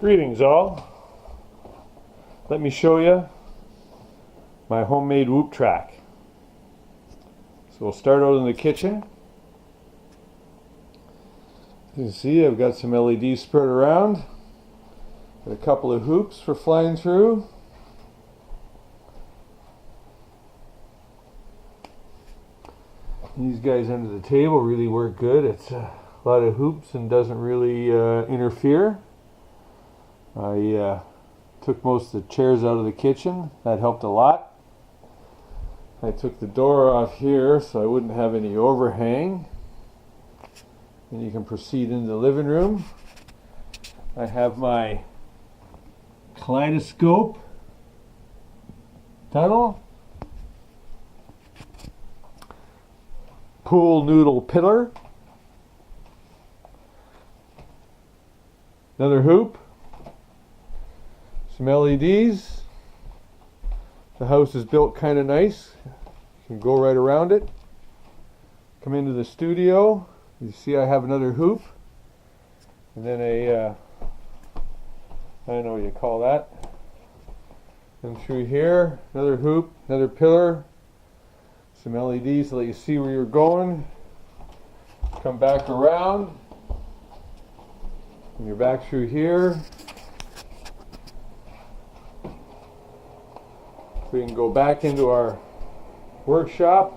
Greetings all. Let me show you my homemade whoop track. So we'll start out in the kitchen. As you can see, I've got some LEDs spread around. Got a couple of hoops for flying through. These guys under the table really work good. It's a lot of hoops and doesn't really interfere. I took most of the chairs out of the kitchen. That helped a lot. I took the door off here so I wouldn't have any overhang. And you can proceed into the living room. I have my kaleidoscope tunnel, pool noodle pillar, another hoop, some LEDs. The house is built kind of nice. You can go right around it. Come into the studio. You see I have another hoop. And then I don't know what you call that. And through here, another hoop, another pillar. Some LEDs to let you see where you're going. Come back around. And you're back through here. We can go back into our workshop.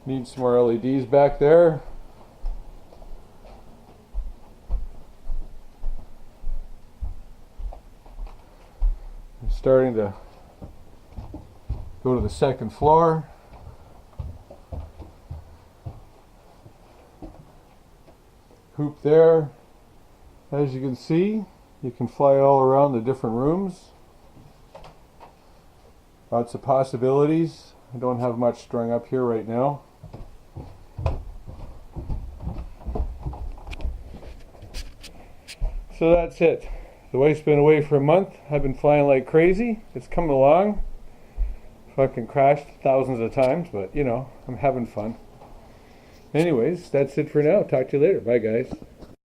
Need some more LEDs back there. I'm starting to go to the second floor. Hoop there. As you can see, you can fly all around the different rooms. Lots of possibilities. I don't have much strung up here right now. So that's it. The wife's been away for a month. I've been flying like crazy. It's coming along. Fucking crashed thousands of times, but you know, I'm having fun. Anyways, that's it for now. Talk to you later. Bye guys.